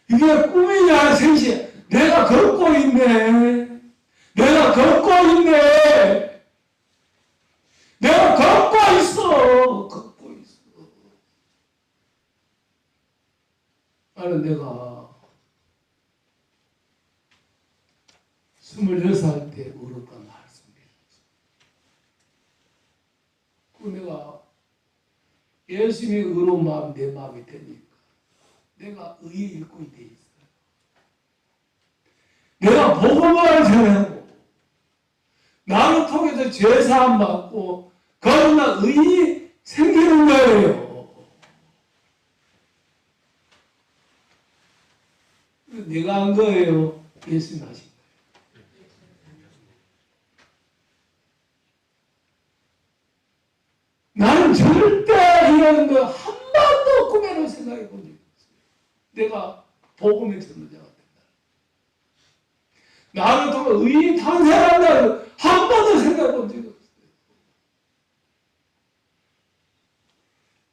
이게 꿈이냐 생시야. 내가 걷고 있네. 내가 걷고 있네. 내가 걷고 있어. 걷고 있어. 나는 내가 26살 때 울었던 말씀이었어. 그 내가 예수님의 의로운 마음 내 마음이 되니까 내가 의의 일꾼이 돼 있어요. 내가 복음을 전하고 나를 통해서 죄사함 받고 거듭난 의의 생기는 거예요. 내가 한 거예요. 예수님 하신 거예요. 나는 절대 이런 거 한 번도 꿈에는 생각해 본 적이 없어요. 내가 복음의 전도자가 된다. 나를 통해 의인이 탄생한다는 한 번도 생각해 본 적이 없어요.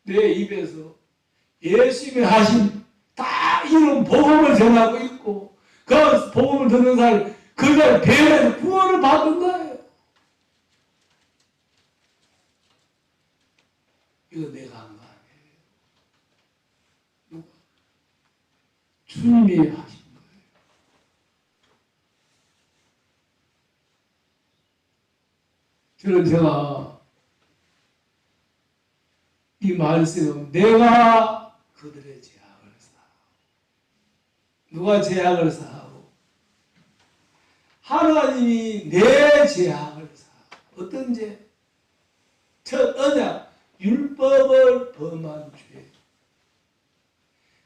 내 입에서 예수님이 하신 다 이런 복음을 전하고 있고 그 복음을 듣는 사람이 그걸 배워서 구원을 받은 거예요. 이거 내가 한 거 아니에요. 누가? 주님이 하신 거예요. 저는 제가 이 말씀은 내가 그들의 죄악을 사하고 누가 죄악을 사하고 하나님이 내 죄악을 사하고 어떤 죄? 첫 언약 율법을 범한 죄.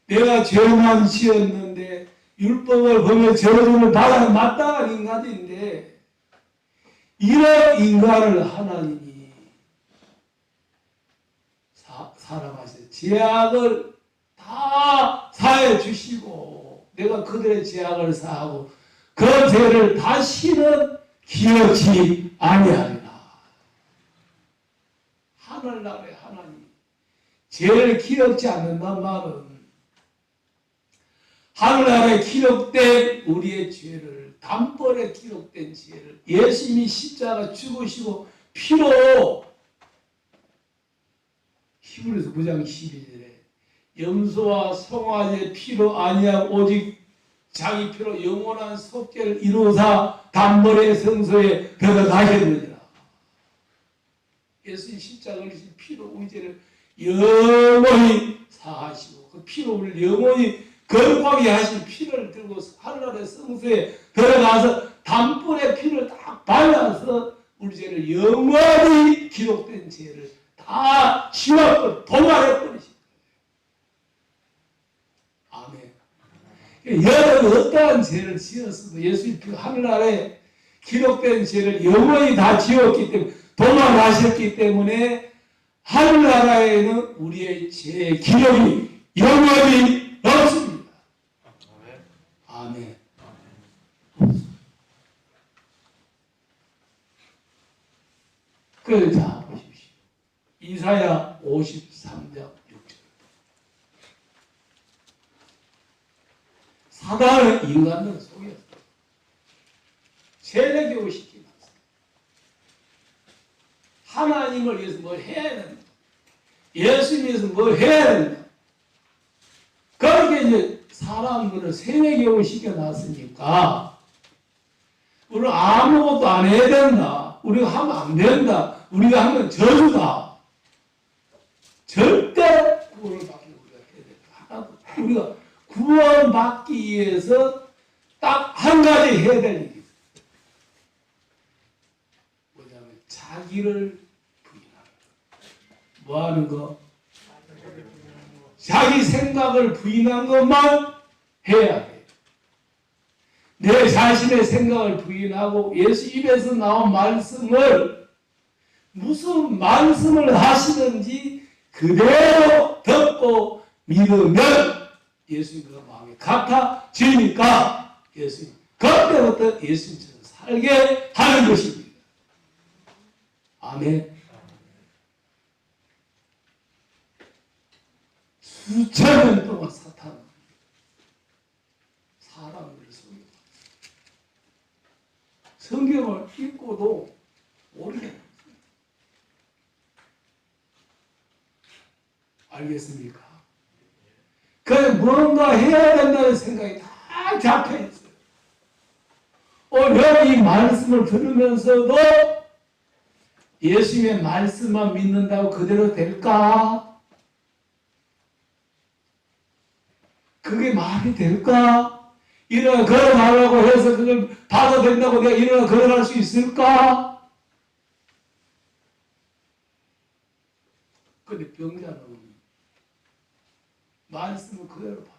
내가 죄만 지었는데 율법을 범해 저주를 받아야 마땅한 인간인데 이런 인간을 하나님이 사랑하셔서 죄악을 다 사해 주시고 내가 그들의 죄악을 사하고 그 죄를 다시는 기억지 아니하리라. 하늘나라의 하나님 죄를 기억지 않는단 말은 하늘나라에 기록된 우리의 죄를 단번에 기록된 죄를 예수님이 십자가 죽으시고 피로 히브리서 9장 12절에 염소와 송아지의 피로 아니하고 오직 자기 피로 영원한 속죄를 이루사 단번에 성소에 들어가셨느니라. 예수님 십자가 흘리신 피로 우리 죄를 영원히 사하시고 그 피로 우리를 영원히 거룩하게 하신 피를 들고 하늘나라의 성소에 들어가서 단번에 피를 딱 발라서 우리 죄를 영원히 기록된 죄를 다 지웠고 도말해버리신 거예요. 아멘. 여러분 어떠한 죄를 지었어도 예수님 그 하늘나라에 기록된 죄를 영원히 다 지웠기 때문에 도말하셨기 때문에 하늘나라에는 우리의 죄 기록이 영원히 없습니다. 아멘. 그래서 자 보십시오. 이사야 53장 6절. 사단은 인간을 속였어. 세례교육 시키면서 하나님을 위해서 뭘 해야 된다. 예수님 위해서 뭘 해야 된다. 그렇게 이제 사람들을 세뇌교육을 시켜놨으니까 우리는 아무것도 안 해야 된다. 우리가 하면 안 된다. 우리가 하면 저주다. 절대 구원을 받기 우리가 해야 된다. 하나도. 우리가 구원받기 위해서 딱 한 가지 해야 될 일이 있어요. 뭐냐면 자기를 부인하는 거. 뭐 하는 거? 자기 생각을 부인한 것만 해야 돼. 내 자신의 생각을 부인하고 예수 입에서 나온 말씀을 무슨 말씀을 하시든지 그대로 듣고 믿으면 예수님과 마음이 같아지니까 예수님 그때부터 예수님처럼 살게 하는 것입니다. 아멘. 수천 년 동안 사탄은 성경을 읽고도 모르겠어요. 알겠습니까? 그래 뭔가 해야 된다는 생각이 다 잡혀 있어요. 오늘 이 말씀을 들으면서도 예수님의 말씀만 믿는다고 그대로 될까? 그게 말이 될까? 일어나 걸어가라고 해서 그걸 받아 된다고 내가 일어나 걸어갈 수 있을까? 근데 병자는 말씀을 그대로 받아들여요.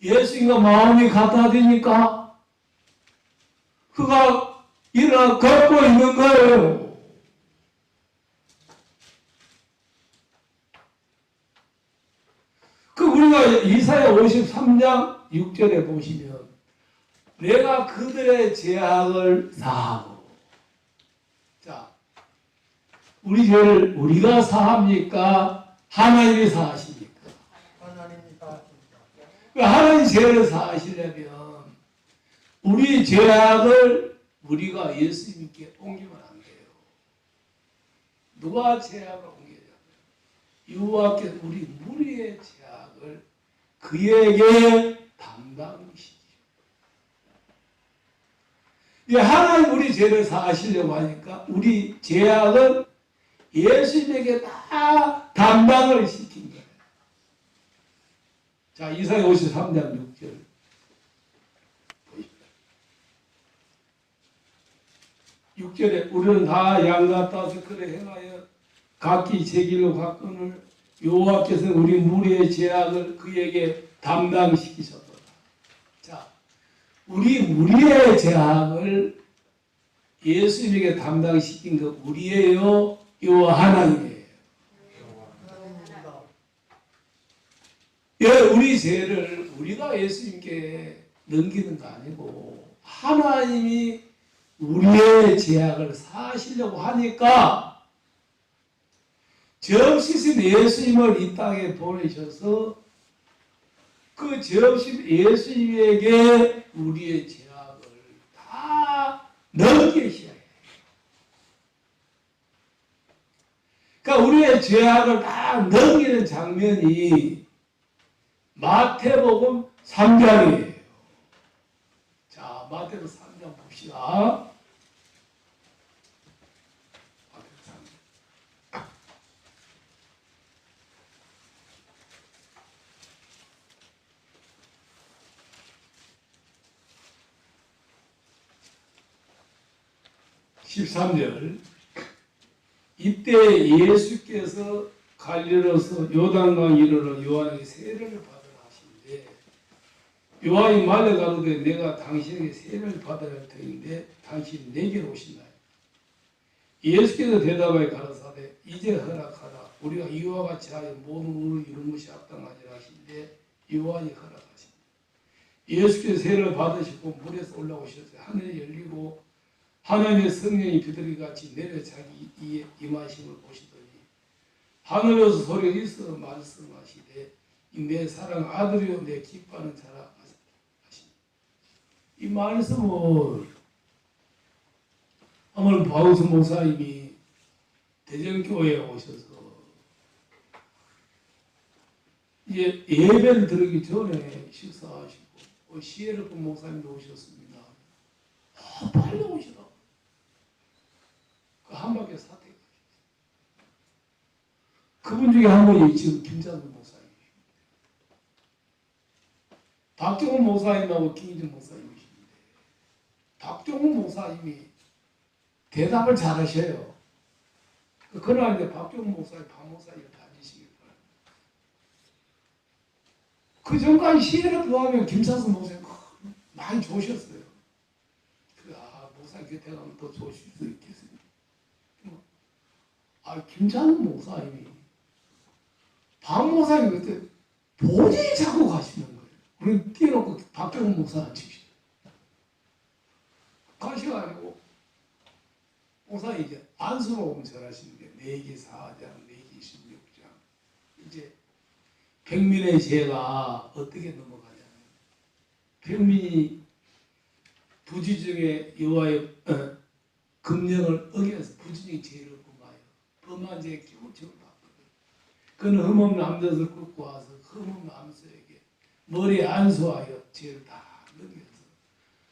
예수님과 마음이 같아지니까 그가 일어나 걷고 있는 거예요. 그 우리가 이사야 53장 6절에 보시면 내가 그들의 죄악을 사하고, 자, 우리 죄를 우리가 사합니까? 하나님이 사하십니까? 하나님이 사하십니까? 하나님 죄를 사하시려면 우리 죄악을 우리가 예수님께 옮기면 안 돼요. 누가 죄악을 옮기냐면 여호와께서 우리 무리의 죄악을 그에게 담당시키죠. 하나님 우리 죄를 사하시려고 하니까 우리 죄악은 예수님에게 다 담당을 시킨 거예요. 자, 이사야 53장 6절. 6절에 우리는 다 양 같아서 그래 행하여 각기 제 길로 갔거늘 여호와께서는 우리 무리의 죄악을 그에게 담당시키셨도다. 자, 우리 무리의 죄악을 예수님에게 담당시킨 거 우리예요? 여호와 하나님이에요? 예, 우리 죄를 우리가 예수님께 넘기는 거 아니고 하나님이 우리의 죄악을 사하시려고 하니까 죄 없으신 예수님을 이 땅에 보내셔서 그 죄 없으신 예수님에게 우리의 죄악을 다 넘기셔야 해요. 그러니까 우리의 죄악을 다 넘기는 장면이 마태복음 3장이에요. 자, 마태복음 3장 봅시다. 13절. 이때 예수께서 갈릴리로서 요단강 이르러 요한에게 세례를 받으라 하시는데 요한이 말려 가로되 내가 당신에게 세례를 받아야 할 터인데 당신이 내게로 오신다. 예수께서 대답하여 가라사대 이제 허락하라. 우리가 이와 같이 하여 모든 의를 이룬 것이 합당하니라 하시는데 요한이 허락하십니다. 예수께서 세례를 받으시고 물에서 올라오셨어요. 하늘이 열리고 하나님의 성령이 비둘기같이 내려 자기 이에 임하심을 보시더니 하늘에서 소리가 있어 말씀하시되 내 사랑 아들이요 내 기뻐하는 자라 하십니다. 이 말씀을 한번 바우스 목사님이 대전교회에 오셔서 이제 예배를 드리기 전에 식사하시고 시에르프 목사님도 오셨습니다. 빨리 오시라. 한 바퀴 사택. 그분 중에 한 분이 지금 김찬수 목사님이십니다. 박정훈 목사님하고 김희준 목사님이십니다. 박정훈 목사님이 대답을 잘하셔요. 그러나 이제 박정훈 목사님, 박 목사님 다니시길 바랍니다. 그 전까지 시에를 보하면 김찬수 목사님 많이 좋으셨어요. 목사님 곁에 가면 더 좋으실 수 있겠습니다. 김찬훈 목사님이 박 목사님 그때 도저히 자꾸 가시는 거예요. 우리 뛰어놓고 박정훈 목사님 치시죠. 가시가지고 목사님 이제 안수복음 전하시는데 내기 4장, 내기 16장 이제 백민의 죄가 어떻게 넘어가냐면 평민이 부지중에 여호와의 금령을 어겨서 부지중에 죄를 범하여 범한 죄에 겨우죄를 받거든. 그는 흠없는 암젖을 끄고 와서 흠없는 암소에게 머리에 안수하여 죄를 다 넘겨서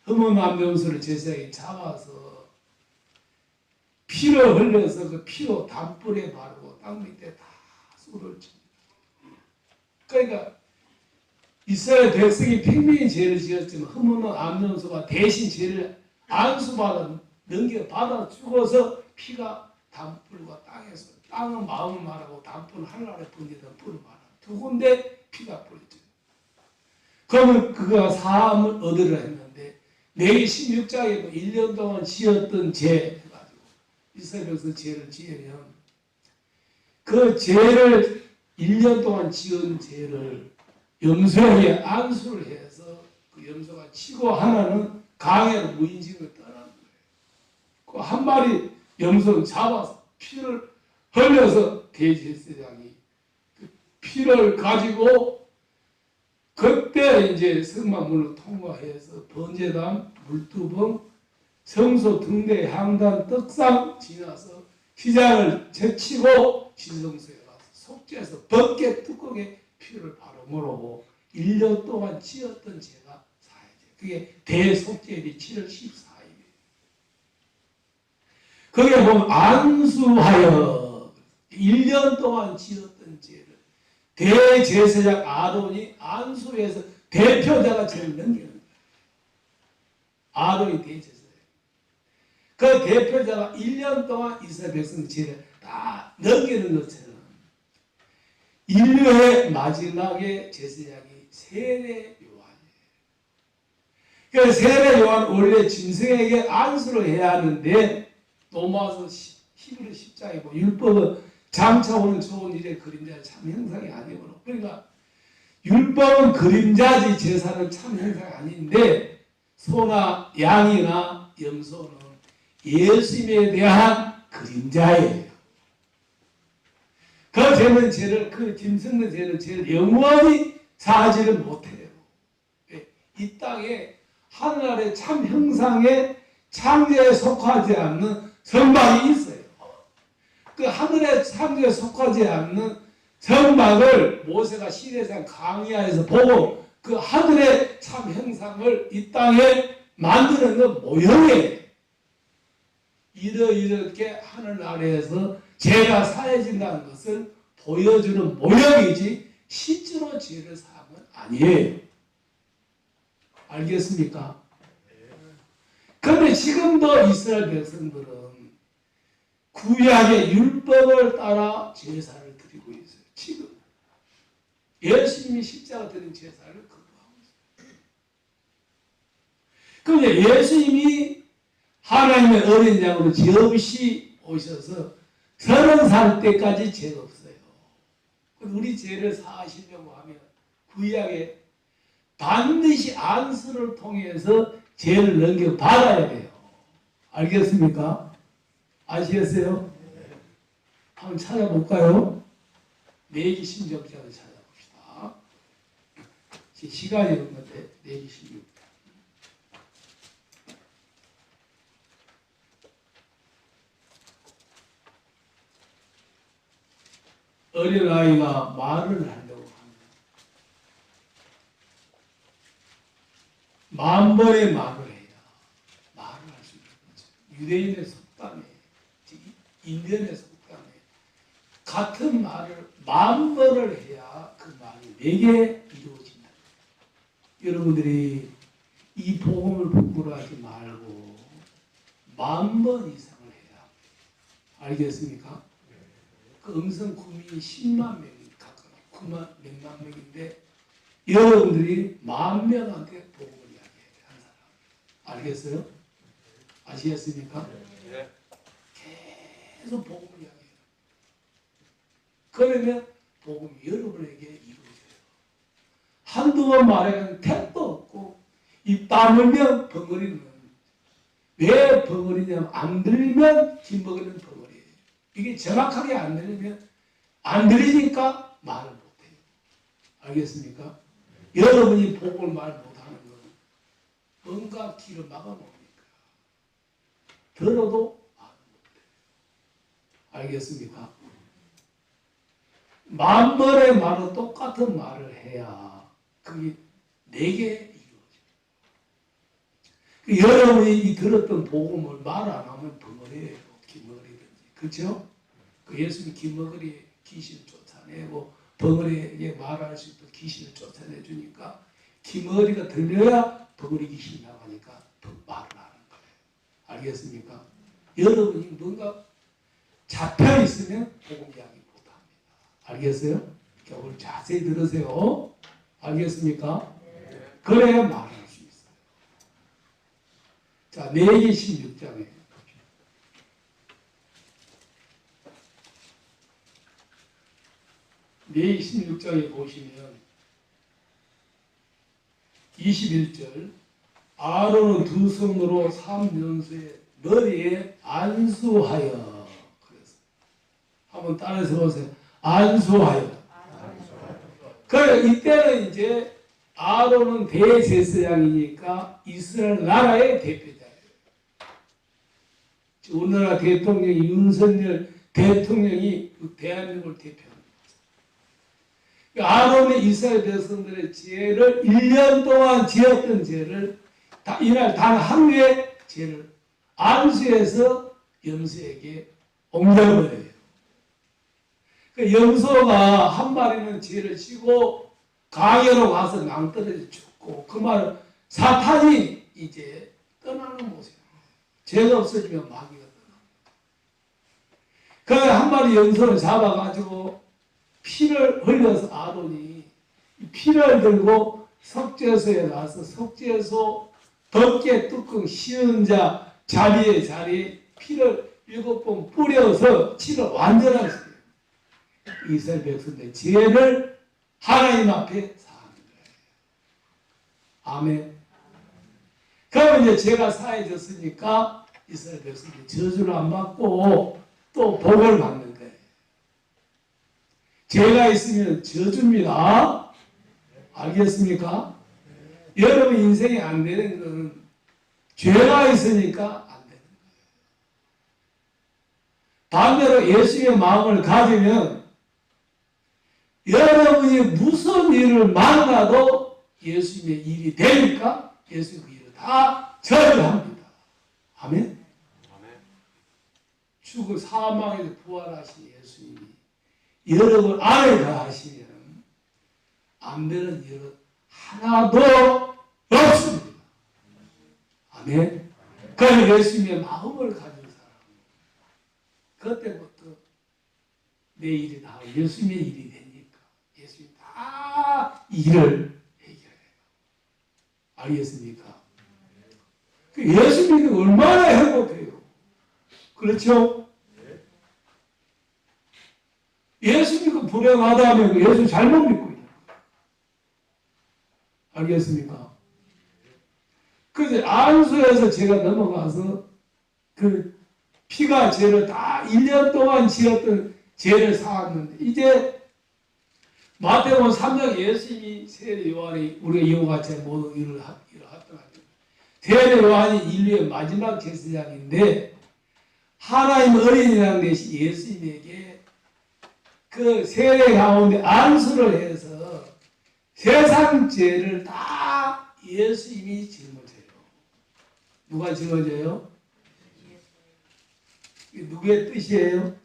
흠없는 암염소를 제사장이 잡아서 피를 흘려서 그 피로 담불에 바르고 땅 밑에 다 쏟을 칩니다. 그러니까 이스라엘 백성이 평민이 죄를 지었지만 흠없는 암염소가 대신 죄를 안수받아 넘겨받아 죽어서 피가 담불과 땅에서 땅은 마음을 말하고 담불은 하늘아래 번개던 불을 말하고 두 군데 피가 뿌렸죠. 그러면 그가 사함을 얻으려 했는데 내기 16장에 1년 동안 지었던 죄 해가지고 이스라엘 백성 죄를 지으면 그 죄를 1년 동안 지은 죄를 염소에게 안수를 해서 그 염소가 치고 하나는 강해로 무인징을 떠나는 거예요. 그 한 마리 염소는 잡아서 피를 흘려서 대제사장이 그 피를 가지고 그때 이제 성막문을 통과해서 번제단, 물두봉, 성소 등대 향단 떡상 지나서 휘장을 제치고 진성소에 가서 속죄해서 벗게 두껍게 피를 바로 물어고 1년 동안 지었던 죄가 사해제. 그게 대속죄일이 7월 14일이에요. 거기에 보면 안수하여 1년 동안 지었던 죄를 대제사장 아론이 안수해서 대표자가 죄를 넘기는 거예요. 아론이 대제사장. 그 대표자가 1년 동안 이스라엘 백성 죄를 다 넘기는 것처럼 인류의 마지막에 제사장이 세례 요한이에요. 그러니까 세례 요한 원래 짐승에게 안수를 해야 하는데 로마서 11월 10장이고 율법은 장차 오는 좋은 일의 그림자의 참 형상이 아니므로 그러니까 율법은 그림자지 제사는 참 형상이 아닌데 소나 양이나 염소는 예수님에 대한 그림자예요. 그 죄는 죄를 그 짐승의 죄는 죄를 영원히 사하지를 못해요. 이 땅에 하늘의 참 형상의 창조에 속하지 않는 성막이 있어요. 그 하늘의 창조에 속하지 않는 성막을 모세가 시내산 강야에서 보고 그 하늘의 참 형상을 이 땅에 만드는 건 모형이에요. 이렇게 하늘 아래에서 죄가 사해진다는 것을 보여주는 모형이지 실제로 죄를 사한 건 아니에요. 알겠습니까? 그런데 지금도 이스라엘 백성들은 구약의 율법을 따라 제사를 드리고 있어요. 지금 예수님이 십자가 드린 제사를 거부하고 있어요. 그런데 예수님이 하나님의 어린 양으로 죄 없이 오셔서 30살 때까지 죄가 없어요. 우리 죄를 사하시려고 하면 구약에 반드시 안수를 통해서 죄를 넘겨받아야 돼요. 알겠습니까? 아시겠어요? 한번 찾아볼까요? 내기 16장을 찾아봅시다. 시간이 없는데 내기 16장. 어린아이가 말을 하려고 합니다. 10,000번의 말을 해야 말을 할 수 있는 거죠. 유대인의 속담에 인디언의 속담에 같은 말을 10,000번을 해야 그 말이 내게 이루어진다. 여러분들이 이 복음을 부끄러워하지 말고 10,000번 이상을 해야 알겠습니까? 그 음성 구민이 10만 명이 가까이 9만 몇만 명인데 여러분들이 10,000명한테 복음을 이야기해야 돼. 한 사람. 알겠어요? 아시겠습니까? 네. 계속 복음을 이야기해요. 그러면 복음이 여러분에게 이루어져요. 한두 번 말하면 택도 없고 입 다물면 벙어리는 왜 벙어리냐면 안 들리면 뒷먹이는 벙어리. 이게 정확하게 안 들리면 안 들리니까 말을 못해요. 알겠습니까? 여러분이 복을 말 못하는 건 뭔가 길을 막아놓으니까 들어도 안 못해. 알겠습니까? 만번의 말은 똑같은 말을 해야 그게 내게 이루어져요. 여러분이 이 들었던 복음을 말 안 하면 벙어리예요. 기머리든지. 그렇죠? 그 예수님 기머리에 귀신을 쫓아내고 벙어리에게 말할 수 있도록 귀신을 쫓아내 주니까 기머리가 들려야 벙어리 귀신이 나가니까 더 말을 하는 거예요. 알겠습니까? 여러분이 뭔가 잡혀 있으면 복음 이야기 못 합니다. 알겠어요? 오늘 자세히 들으세요. 알겠습니까? 그래야 말할 수 있어요. 자, 레위기 16장에 레위기 16장에 보시면 21절 아론은 두 손으로 3년수의 머리에 안수하여 그래서 한번 따라서 보세요. 안수하여. 그래 이때는 이제 아론은 대제사장이니까 이스라엘 나라의 대표자예요. 우리나라 대통령이 윤석열 대통령이 대한민국을 대표합니다. 아론이 이스라엘 백성들의 죄를 1년 동안 지었던 죄를 이날 단 한 해의 죄를 안수해서 염소에게 옮겨버려요. 그 염소가 한 마리는 죄를 지고 강으로 가서 낭떠러지 죽고 그 말은 사탄이 이제 떠나는 모습이에요. 죄가 없어지면 마귀가 떠납니다. 그래 한 마리 염소를 잡아가지고 피를 흘려서 아론이 피를 들고 석죄소에 가서 석죄소 덮개 뚜껑 씌운 자리에 피를 7번 뿌려서 치를 완전하시게요. 이스라엘 백성들의 죄를 하나님 앞에 사하는 거예요. 아멘. 그러면 이제 죄가 사해졌으니까 이스라엘 백성들이 저주를 안 받고 또 복을 받는 거예요. 죄가 있으면 저주입니다. 알겠습니까? 여러분 인생이 안 되는 것은 죄가 있으니까 안 되는 거예요. 반대로 예수의 마음을 가지면 여러분이 무슨 일을 만나도 예수님의 일이 되니까 예수님 그 일을 다 저주합니다. 아멘? 죽어 사망에서 부활하신 예수님이 여러분 안에 가시면 안 되는 일은 하나도 없습니다. 아멘? 그럼 예수님의 마음을 가진 사람은 그때부터 내 일이 다 예수님의 일이 되니까 예수님이 다 일을 해결해요. 알겠습니까? 예수님이 얼마나 행복해요. 그렇죠? 예수 믿고 불행하다면 예수 잘못 믿고 있는 거예요. 알겠습니까? 그래서 안수에서 제가 넘어가서 그 피가 죄를 다 1년 동안 지었던 죄를 사았는데 이제 마태복음 3장 예수님이 세례 요한이 우리가 이와 같이 모든 일을 하더라고요. 세례 요한이 인류의 마지막 제사장인데 하나님 어린이라는 것이 예수님에게 그 세례 가운데 안수를 해서 세상 죄를 다 예수님이 짊어져요. 누가 짊어져요? 누구의 뜻이에요?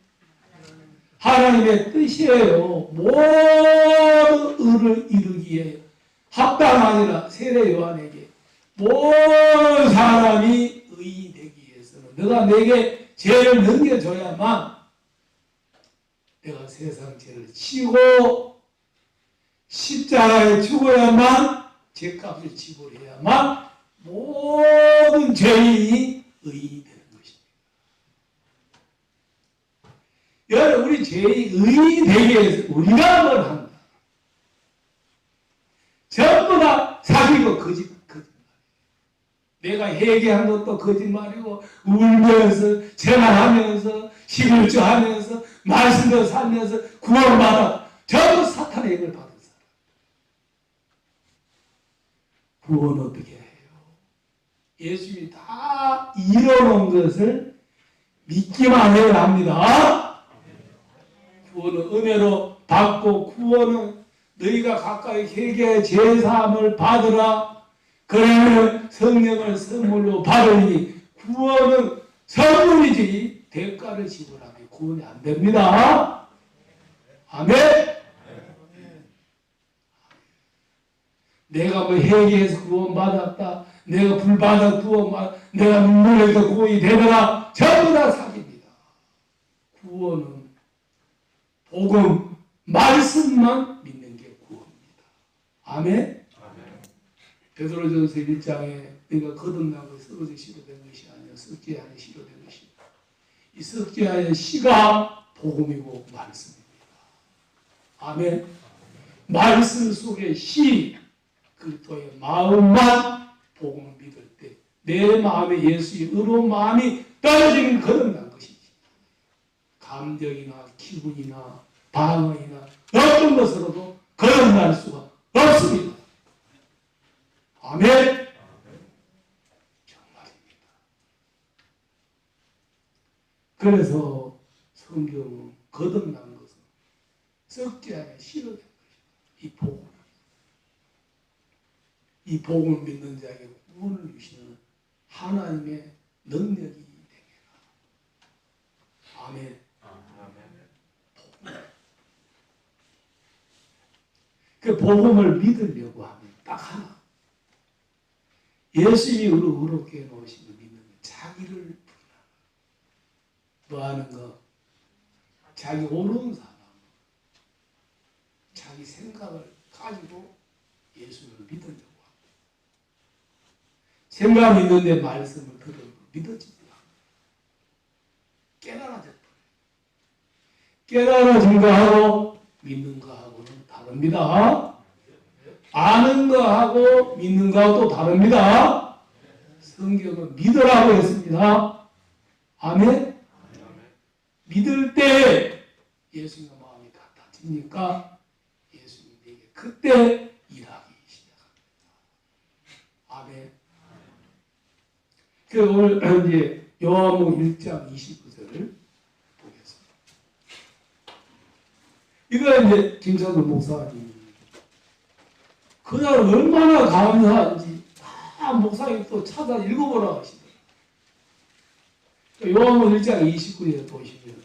하나님의 뜻이에요. 모든 의를 이루기에 합당하니라 세례 요한에게 모든 사람이 의인이 되기 위해서는 너가 내게 죄를 넘겨줘야만 내가 세상 죄를 치고 십자가에 죽어야만 죄값을 지불해야만 모든 죄인이 의인이 되는 것입니다. 여러분 우리 죄인이 의인이 되기 위해서 우리가 뭘 한다. 전부 다 사기고 거짓말. 내가 회개한 것도 거짓말이고 울면서 재난하면서 11조하면서 말씀도 살면서 구원받아 전부 사탄의 영을 받은 사람. 구원 어떻게 해요? 예수님이 다 이뤄놓은 것을 믿기만 해야 합니다. 구원은 은혜로 받고 구원은 너희가 가까이 회개의 제사함을 받으라. 그러면 성령을 선물로 받으니 구원은 선물이지 대가를 지불하면 구원이 안 됩니다. 아멘. 내가 뭐 회개해서 구원받았다. 내가 불받아 구원받았다. 내가 눈물에서 구원이 되더라. 전부 다 사기입니다. 구원은 복음, 말씀만 믿는 게 구원입니다. 아멘. 베드로전서 1장에 네가 거듭난 것이 썩어져 시로된 것이 아니라 썩지 않은 시로된 것이다. 이 썩지 않은 시가 복음이고 말씀입니다. 아멘. 말씀 속에 시, 그리스도의 마음만 복음을 믿을 때 내 마음에 예수의 의로운 마음이 떨어지는 거듭난 것이지. 감정이나 기분이나 방언이나 어떤 것으로도 거듭날 수가 없습니다. 아멘. 정말입니다. 그래서 성경은 거듭난 것은 썩지 않은 시로된 것이다. 이 복음. 이 복음을 믿는 자에게 구원을 주시는 하나님의 능력이 되게라. 아멘. 그 복음을 믿으려고 하면 딱 하나. 예수님이 의롭게 놓으신 걸 믿는 거. 자기를 부인하는 거. 뭐 하는 거? 자기 옳은 사람. 자기 생각을 가지고 예수를 믿으려고 합니다. 생각 있는데 말씀을 들으면 믿어지지 않아요. 깨달아져 버려요. 깨달아진 거하고 믿는 거하고는 다릅니다. 아는 거하고 믿는 거하고 또 다릅니다. 성경은 믿으라고 했습니다. 아멘? 믿을 때 예수님과 마음이 같아지니까 예수님이 내게 그때 일하기 시작합니다. 아멘. 그 오늘 이제 요한복음 1장 29절을 보겠습니다. 이거 이제 김찬도 목사님 그날 얼마나 감사한지 다 목사님 또 찾아 읽어보라 하시더라고요. 요한복음 1장 29절에 보시면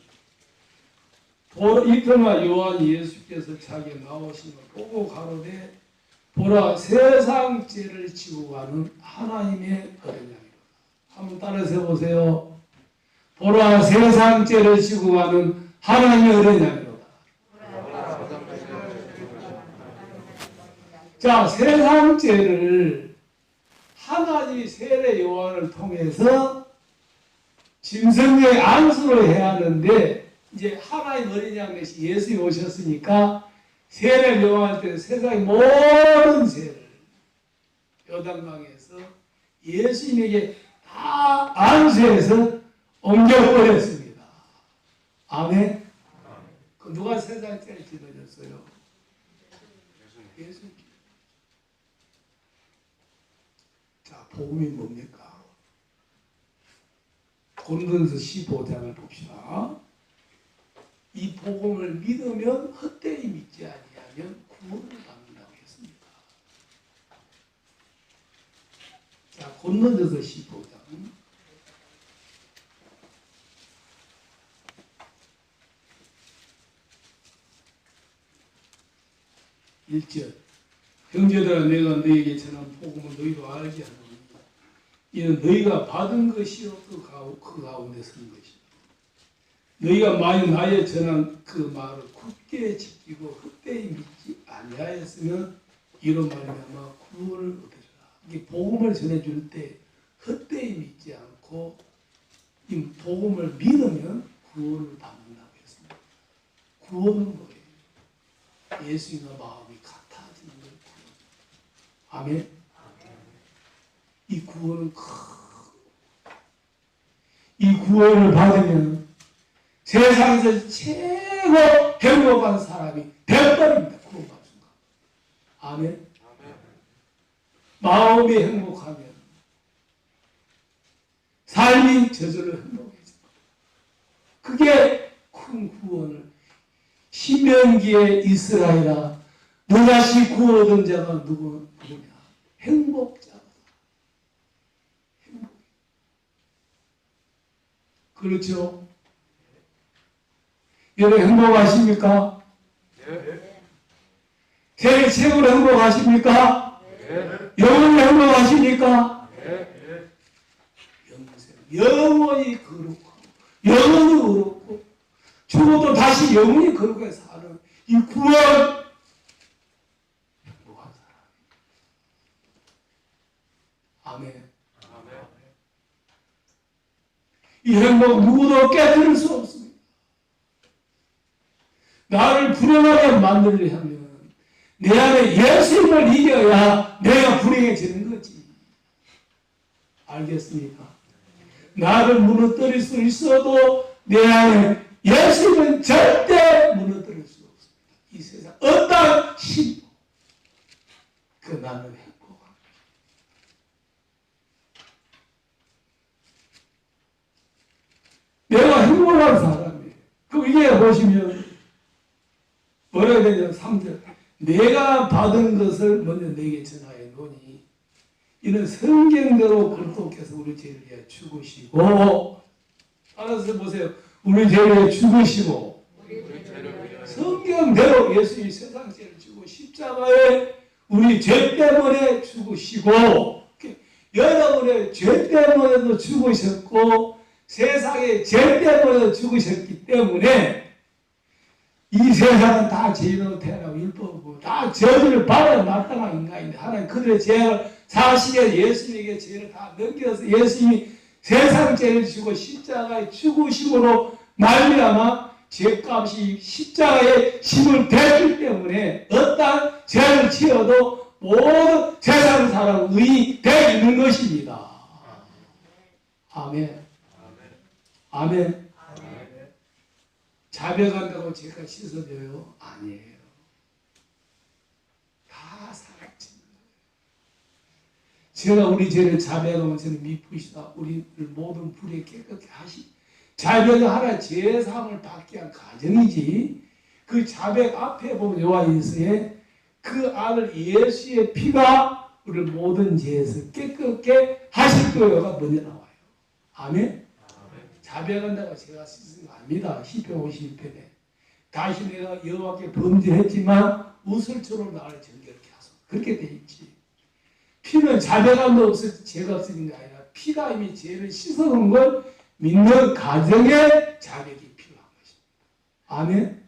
이튿날 요한이 예수께서 자기에 나오심을 보고 가로되 보라 세상 죄를 지고 가는 하나님의 어린 양이로다. 한번 따라서 보세요. 보라 세상 죄를 지고 가는 하나님의 어린 양이로다. 자, 세상 죄를 하나님이 세례 요한을 통해서 짐승의 안수를 해야 하는데 이제 하나님 어린 양 대신 예수님이 오셨으니까 세례 요한할 때 세상의 모든 죄를 요단강에서 예수님에게 다 안수해서 옮겨버렸습니다. 아멘. 그 누가 세상 죄를 짊어졌어요? 예수님. 자, 복음이 뭡니까? 고린도전서 15장을 봅시다. 이 복음을 믿으면 헛되이 믿지 아니하면 구원을 받는다고 했습니다. 자, 고린도전서 15장 1절 형제들아 내가 너희에게 전한 복음을 너희도 알게 하노니 이는 너희가 받은 것이요 그 가운데 선 것이요 너희가 만일 나의 전한 그 말을 굳게 지키고 헛되이 믿지 아니하였으면 이런 말이면 구원을 얻으리라. 이게 복음을 전해줄 때 헛되이 믿지 않고 이 복음을 믿으면 구원을 받는다고 했습니다. 구원은 뭐예요? 예수님과 마음이 같아지는 걸 구원. 아멘. 이 구원은 이 구원을 받으면 세상에서 최고 행복한 사람이 되어버립니다. 구원받은 순간. 아멘. 마음이 행복하면 많이 저절로 행복해져. 그게 큰 구원을. 신명기에 이스라엘아 너다시 구원 얻은 자가 누구냐? 행복자다. 행복. 그렇죠? 여러분 행복하십니까? 네. 세계 최고로 행복하십니까? 네. 영원히 행복하십니까? 네. 영원히 거룩하고 영원히 어렵고 죽어도 다시 영원히 거룩하게 사는 이 구원 행복한 사람. 아멘. 이 행복 누구도 깨뜨릴 수 없습니다. 나를 불행하게 만들려면 내 안에 예수님을 이겨야 내가 불행해지는 거지. 알겠습니까? 나를 무너뜨릴 수 있어도 내 안에 예수님은 절대 무너뜨릴 수 없습니다. 이 세상 어떤 신부 그 나는 행복한 내가 행복한 사람이에요. 그럼 이게 보시면 뭐라 해야 되냐 3절 내가 받은 것을 먼저 내게 전하여 노니 이는 성경대로 그리스도께서 우리 죄를 위해 죽으시고 따라서 보세요. 우리 죄를 위해 죽으시고 성경대로 예수님이 세상 죄를 지고 십자가에 우리 죄 때문에 죽으시고 여러분의 죄 때문에도 죽으셨고 세상의 죄 때문에도 죽으셨기 때문에 이 세상은 다 죄인으로 태어나고 율법이고 다 저주를 받아야 마땅한 인간인데 하나님 그들의 죄를 사시에 예수님에게 죄를 다 넘겨서 예수님이 세상 죄를 지고 십자가에 죽으심으로 말미암아 죄값이 십자가에 힘을 댔기 때문에 어떠한 죄를 지어도 모든 세상 사람은 의인이 되어 있는 것입니다. 아멘. 아멘. 자백한다고 제가 씻어줘요? 아니에요. 다 살았지만 제가 우리 죄를 자백하면 저는 미쁘시다. 우리를 모든 불에 깨끗게 하시. 자백을 하나 제사함을 받기 위한 과정이지. 그 자백 앞에 보면 요한일서에 그 아들 예수의 피가 우리를 모든 죄에서 깨끗게 하실 거요가 먼저 나와요. 아멘. 자백한다고 제가 씻은 거 아닙니다. 시편 51편에 다시 내가 여호와께 범죄했지만 우슬처럼 나를 정결케 하소서. 그렇게 돼 있지. 피는 자백함도 없어 죄가 없어진 게 아니라 피가 이미 죄를 씻어놓은 걸 믿는 가정에 자백이 필요한 것입니다. 아멘.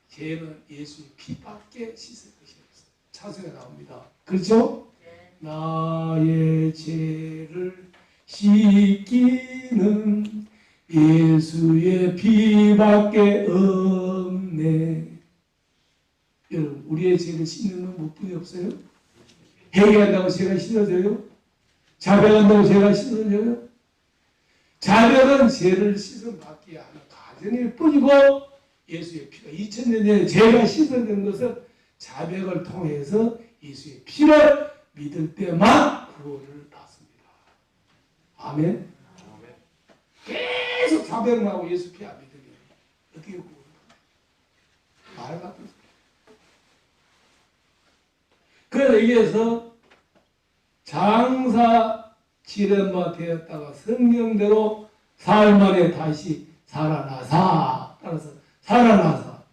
죄는 예수의 피밖에 씻을 것이 없어요. 차서가 나옵니다. 그렇죠? 나의 죄를 씻기는 예수의 피밖에 없네. 여러분 우리의 죄를 씻는 건 무뿐이 없어요? 회개한다고 죄가 씻어져요? 자백한다고 죄가 씻어져요? 자백은 죄를 씻어받기 하는 과정일 뿐이고 예수의 피가 2000년 전에 죄가 씻어진 것은 자백을 통해서 예수의 피를 믿을 때만 구원을 받습니다. 아멘. 계속 자백만 하고 예수 피 안 믿으면 어떻게 구원을 받아요? 말 같은 소리. 그래서 여기에서 장사 지련마 되었다가 성경대로 사흘 만에 다시 살아나사. 따라서 살아나사.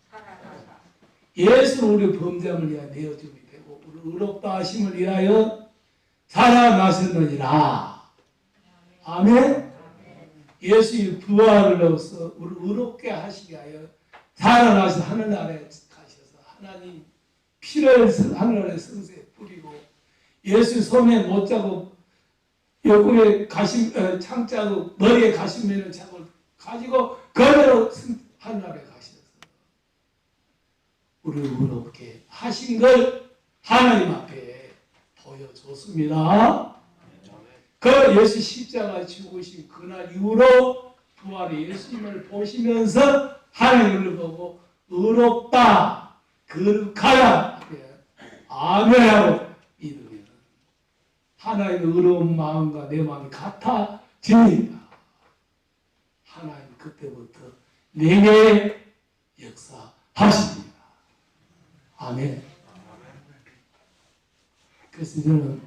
예수는 우리 범죄함을 위하여 내어줌이 되고 우리 의롭다 하심을 위하여 살아나셨느니라. 아멘. 예수의 부활로서 우리 의롭게 하시기 위하여 살아나서 하늘나라에 가셔서 하나님 피를 하늘나라의 성소에 뿌리고 예수 손에 못 자고 옆구리에 창 짜고 머리에 가시면을 차고 가지고 그대로 하늘나라에 가셔서 우리를 의롭게 하신 걸 하나님 앞에 보여줬습니다. 그 예수 십자가 죽으신 그날 이후로 부활의 예수님을 보시면서 하나님을 보고 의롭다, 거룩하다, 아멘하고 믿으면 하나님의 의로운 마음과 내 마음이 같아집니다. 하나님 그때부터 내게 역사하십니다. 아멘. 그래서 저는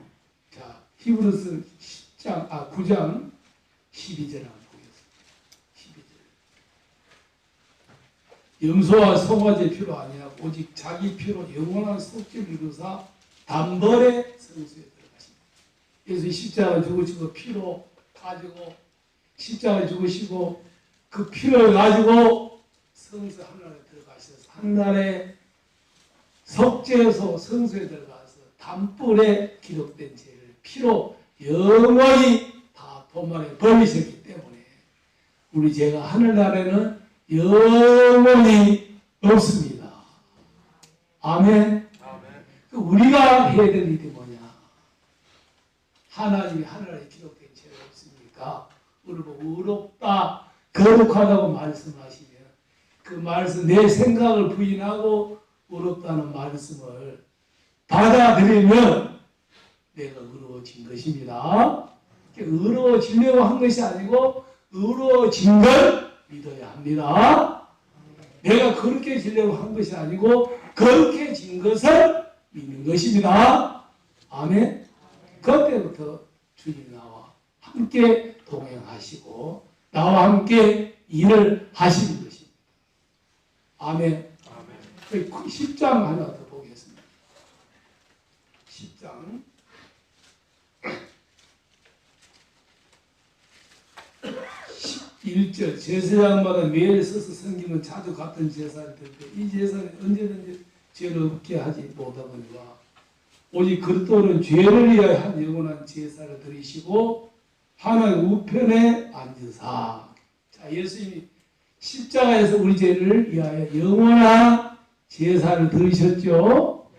자 히브리서 9장 12절 한번 보겠습니다. 12절. 염소와 송아지의 피로 아니하고 오직 자기 피로 영원한 속죄를 이루사 단번에 성소에 들어가십니다. 그래서 십자가 죽으시고 피로 가지고 십자가 죽으시고 그 피를 가지고 성소 하늘에 들어가셔서 한날에 속죄소 성소에 들어가서 단번에 기록된 죄를 피로 영원히 다 도말에 버리셨기 때문에 우리 죄가 하늘나라에는 영원히 없습니다. 아멘. 우리가 해야 될 일이 뭐냐? 하나님이 하늘에 기록된 죄가 없습니까? 우리 보고 의롭다, 거룩하다고 말씀하시면 그 말씀, 내 생각을 부인하고 의롭다는 말씀을 받아들이면 내가 의로워진 것입니다. 의로워지려고 한 것이 아니고 의로워진 걸 믿어야 합니다. 내가 그렇게 지려고 한 것이 아니고 그렇게 진 것을 믿는 것입니다. 아멘. 그때부터 주님 나와 함께 동행하시고 나와 함께 일을 하시는 것입니다. 아멘. 10장 하나 더 보겠습니다. 10장 11절 제사장마다 매일 서서 섬기는 자주 같은 제사를 드릴 때 이 제사는 언제든지 죄를 없게 하지 못하거니와 오직 그리스도는 죄를 위하여 한 영원한 제사를 드리시고 하나님 우편에 앉으사. 자, 예수님이 십자가에서 우리 죄를 위하여 영원한 제사를 드리셨죠.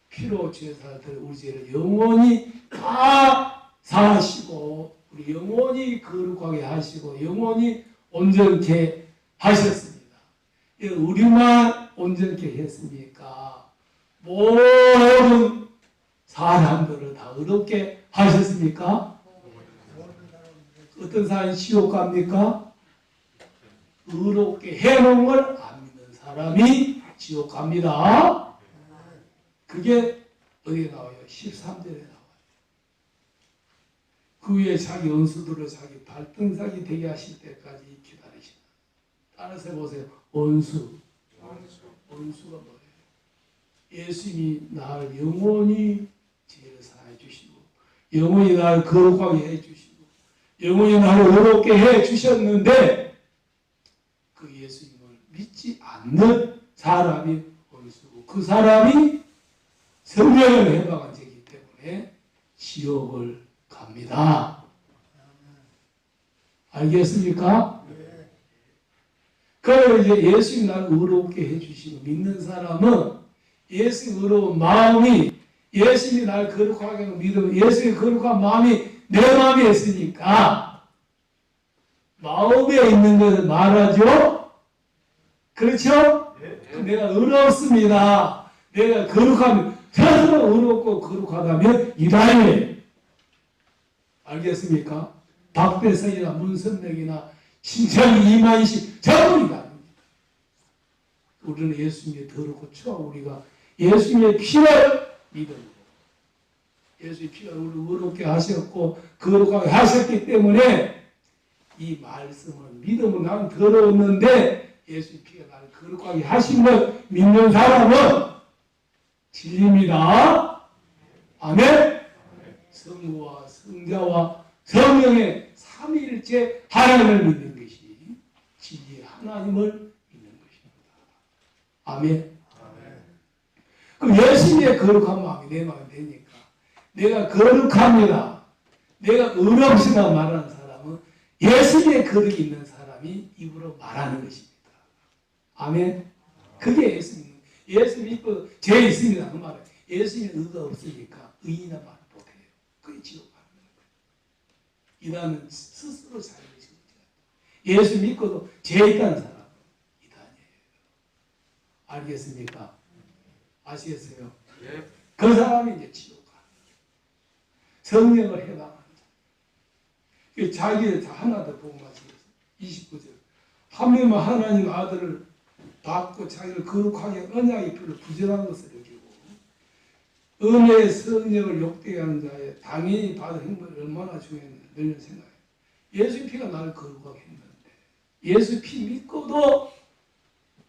피로 제사를 드려 우리 죄를 영원히 다 사하시고 우리 영원히 거룩하게 하시고 영원히 온전케 하셨습니다. 우리만 온전케 했습니까? 모든 사람들을 다 의롭게 하셨습니까? 어떤 사람이 지옥 갑니까? 의롭게 해놓은 걸 안 믿는 사람이 지옥 갑니다. 그게 어디에 나와요? 13절에 나와요. 그 위에 자기 원수들을 자기 발등상이 되게 하실 때까지 기다리시나. 따라서 해보세요. 원수가 뭐예요? 예수님이 나를 영원히 죄를 사해 주시고 영원히 나를 거룩하게 해 주시고 영원히 나를 의롭게 해 주셨는데 그 예수님을 믿지 않는 사람이 원수고 그 사람이 성령을 해방한 죄이기 때문에 지옥을 갑니다. 알겠습니까? 그래서 이제 예수님 나를 의롭게 해주시고 믿는 사람은 예수님 의로운 마음이 예수님이 나를 거룩하게 하고 믿으면 예수님의 거룩한 마음이 내 마음에 있으니까 마음에 있는 것을 말하죠. 그렇죠? 내가 의롭습니다. 내가 거룩하면 스스로 의롭고 거룩하다면 이다예요. 알겠습니까? 박대성이나 문선명이나 신창이 이만희씨 전부 이다. 우리는 예수님의 더럽고 추하고 우리가 예수님의 피를 믿음으로 예수의 피가 우리를 의롭게 하셨고 거룩하게 하셨기 때문에 이 말씀을 믿음으로 나는 더러웠는데 예수의 피가 나를 거룩하게 하신 걸 믿는 사람은 진리입니다. 아멘. 성부와 성자와 성령의 삼위일체 하나님을 믿는 것이 진리의 하나님을 믿는 것입니다. 아멘. 그럼 예수님의 거룩한 마음이 내 마음이 되니까 내가 거룩합니다. 내가 의롭시다 말하는 사람은 예수님의 거룩이 있는 사람이 입으로 말하는 것입니다. 아멘. 그게 예수님. 예수 믿고 죄 있습니다. 그 말은 예수님 의가 없으니까 의인은 말 못해요. 그게 지옥 가는 거예요. 이단은 스스로 자기를 지옥 예수 믿고도 죄 있다는 사람은 이단이에요. 알겠습니까? 아시겠어요? 그 사람이 이제 지옥 가는 거예요. 성령을 해방하는 자. 자기의 하나 더 보고 마치겠습니다. 29절. 하물며 하나님 아들을 받고 자기를 거룩하게 언약의 피로 부정한 것을 여기고 은혜의 성령을 욕되게 하는 자의 당연히 받은 행복이 얼마나 중요했는지 늘 생각해요. 예수 피가 나를 거룩하게 했는데 예수 피 믿고도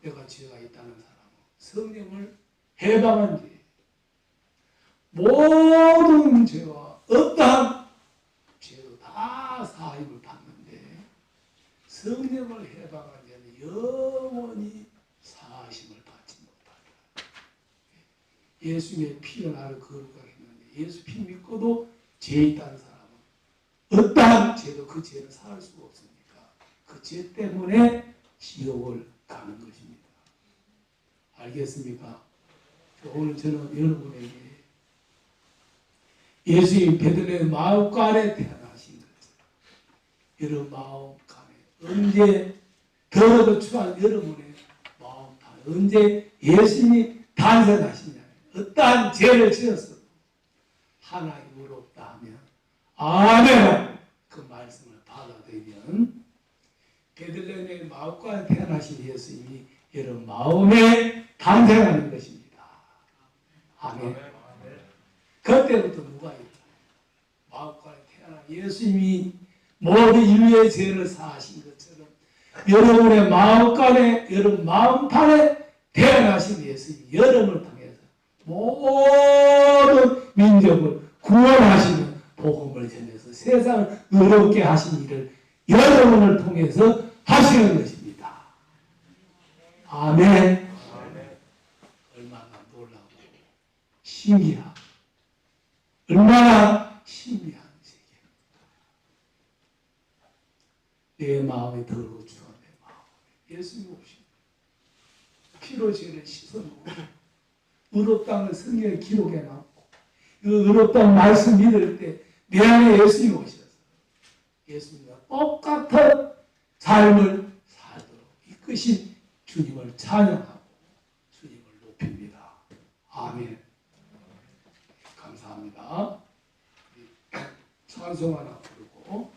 내가 죄가 있다는 사람은 성령을 해방한 뒤 모든 죄와 어떠한 죄도 다 사함을 받는데 성령을 해방한 자는 영원히 사하심을 받지 못한다. 예수님의 피가 나를 거룩하게 했는데 예수 피 믿고도 죄 있다는 사람은 어떠한 죄도 그 죄는 사할 수가 없으니까 그 죄 때문에 지옥을 가는 것입니다. 알겠습니까? 오늘 저는 여러분에게 예수님 베들레헴 마음간에 태어나신 것처럼 여러분 마음간에 언제 더러도 추한 여러분의 마음간에 언제 예수님이 탄생하시냐 어떠한 죄를 지었어도 하나님 의롭다 하면 아멘 그 말씀을 받아들이면 베들레헴의 마음간에 태어나신 예수님이 여러분 마음에 탄생하는 것입니다. 아멘. 그때부터 누가 있다. 마음간에 태어난 예수님이 모든 인류의 죄를 사하신 것처럼 여러분의 마음간에 여러분 마음판에 태어나신 예수님 여러분을 통해서 모든 민족을 구원하시는 복음을 전해서 세상을 의롭게 하신 일을 여러분을 통해서 하시는 것입니다. 아멘. 얼마나 놀라고 신기하고 얼마나 신비한 세계입니까? 내 마음에 더러워 주어 내 마음에 예수님 오시고 피로 죄를 씻어놓고 의롭다는 성경에 기록해 놨고 그 의롭다는 말씀 믿을 때 내 안에 예수님 오셔서 예수님과 똑같은 삶을 살도록 이끄신 주님을 찬양하고 주님을 높입니다. 아멘. 감사합니다. 찬송 하나 부르고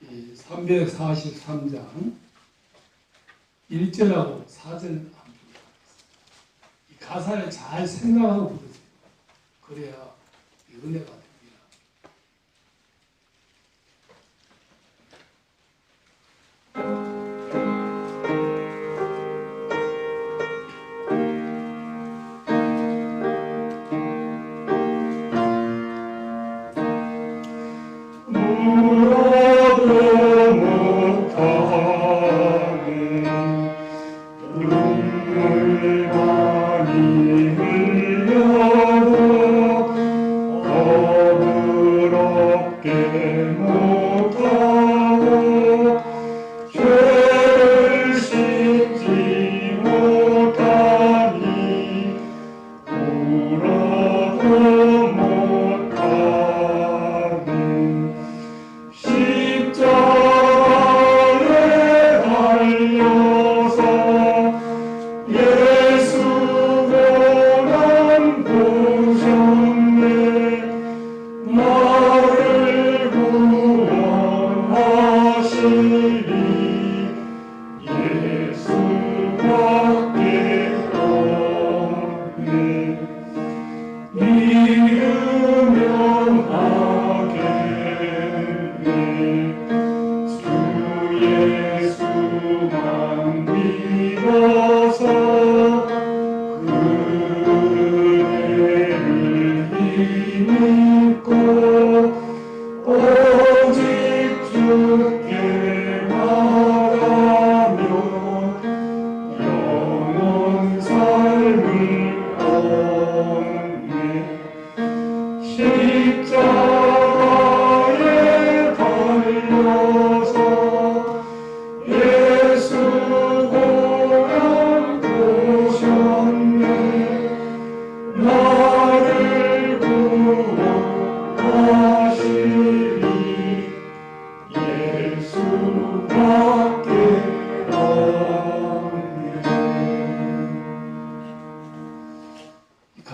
이 343장 1절하고 4절 한번 이 가사를 잘 생각하고 부르세요. 그래야 은혜가 됩니다. 눈물 많이 흘려도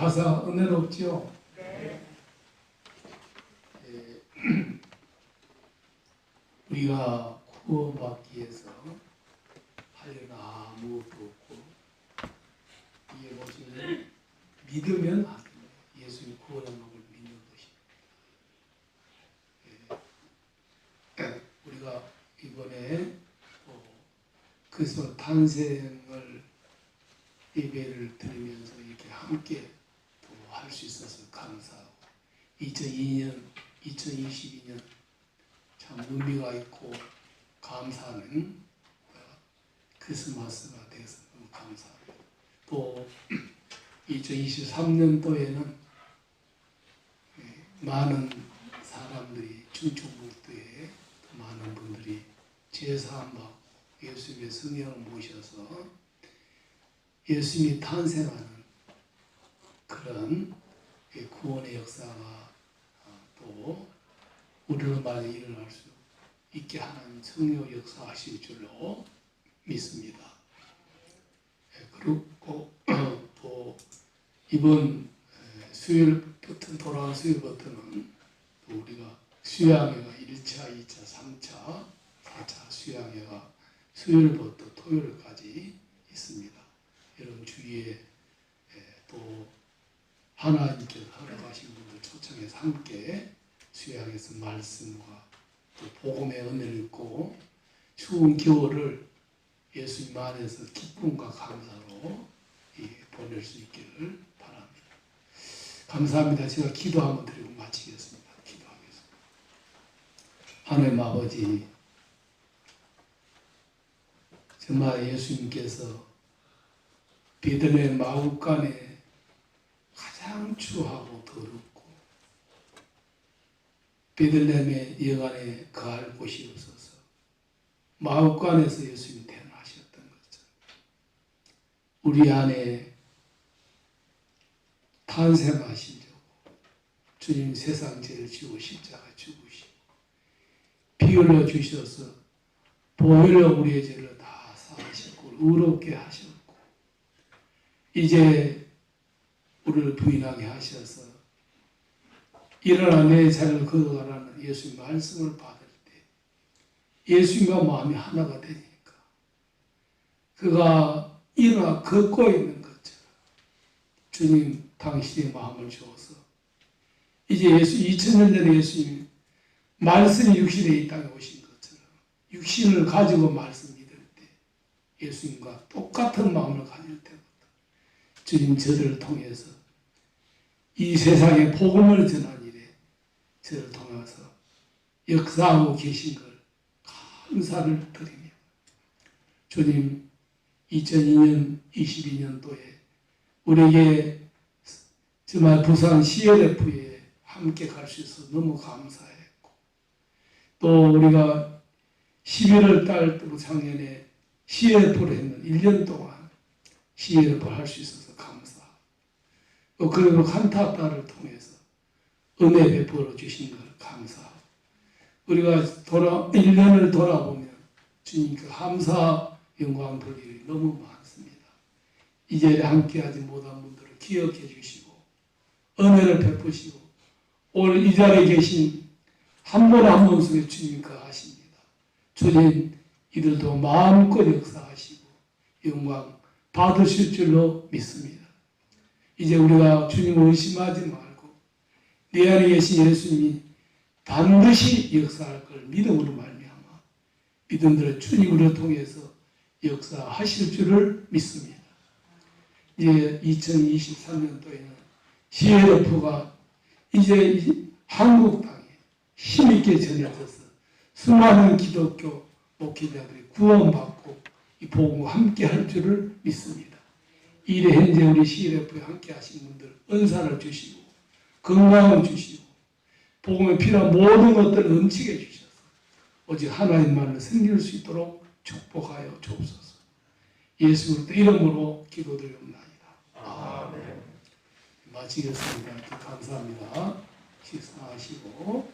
가사 은혜롭죠? 네. 예, 우리가 구원받기 위해서 할 일은 아무것도 없고 이게 보시면 믿으면 안 돼요. 예수님 구원하는 걸 믿는 것입니다. 예, 우리가 이번에 그래서 탄생을 예배를 드리면서 이렇게 함께 할 수 있어서 감사하고 2002년, 2022년 참 의미가 있고 감사하는 크리스마스가 돼서 너무 감사합니다. 또 2023년도에는 많은 사람들이 충청북도에 많은 분들이 제사함받고 예수님의 성령을 모셔서 예수님이 탄생하는 그런 구원의 역사가 또 우리로 말에 일어날 수 있게 하는 성령 역사하실 줄로 믿습니다. 그리고 또 이번 수요일부터 돌아온 수요일부터는 또 우리가 수양회가 1차, 2차, 3차, 4차 수양회가 수요일부터 토요일까지 있습니다. 여러분 주위에 또 하나님께서 허락하신 분들 초청해서 함께 수양해서 말씀과 또 복음의 은혜를 읽고 추운 겨울을 예수님 안에서 기쁨과 감사로 보낼 수 있기를 바랍니다. 감사합니다. 제가 기도 한번 드리고 마치겠습니다. 기도하겠습니다. 하나님 아버지, 정말 예수님께서 베들레헴 마구간에 가장 추하고 더럽고 베들레헴의 여간에 거할 곳이 없어서 마구간에서 예수님이 태어나셨던 것처럼 우리 안에 탄생하시려고 주님 세상 죄를 지고 십자가 죽으시고 피 흘려 주셔서 보혈로 우리의 죄를 다 사하셨고 의롭게 하셨고 이제 우리를 부인하게 하셔서 일어나 내 자를 거두어가라는 예수님 말씀을 받을 때 예수님과 마음이 하나가 되니까 그가 일어나 걷고 있는 것처럼 주님 당신의 마음을 주어서 이제 2000년 전에 예수님이 말씀이 육신에 이 땅에 오신 것처럼 육신을 가지고 말씀 믿을 때 예수님과 똑같은 마음을 가질 때부터 주님 저를 통해서 이 세상에 복음을 전한 일에 저를 통해서 역사하고 계신 걸 감사를 드리며 주님 2002년 22년도에 우리에게 정말 부산 CLF에 함께 갈 수 있어서 너무 감사했고 또 우리가 11월 달부터 작년에 CLF를 했는 1년 동안 CLF를 할 수 있어서 감사하고 또 그리고 칸타타를 통해서 은혜 베풀어 주신 걸 감사하고 우리가 1년을 돌아보면 주님 그 감사 영광 돌릴 일이 너무 많습니다. 이 자리에 함께하지 못한 분들을 기억해 주시고 은혜를 베푸시고 오늘 이 자리에 계신 한 분 한 분 속에 주님 거하십니다. 주님 이들도 마음껏 역사하시고 영광 받으실 줄로 믿습니다. 이제 우리가 주님을 의심하지 말고 내 안에 계신 예수님이 반드시 역사할 걸 믿음으로 말미암아 믿음대로 주님으로 통해서 역사하실 줄을 믿습니다. 이제 2023년도에는 CLF가 이제 한국 땅에 힘있게 전해져서 수많은 기독교 목회자들이 구원받고 이 복음과 함께 할 줄을 믿습니다. 이래 현재 우리 CLF에 함께 하신 분들 은사를 주시고 건강을 주시고 복음에 필요한 모든 것들을 넘치게 주셔서 오직 하나님만을 섬길 수 있도록 축복하여 주옵소서. 예수 그리스도 이름으로 기도드리옵나이다. 아멘. 마치겠습니다. 감사합니다. 식사하시고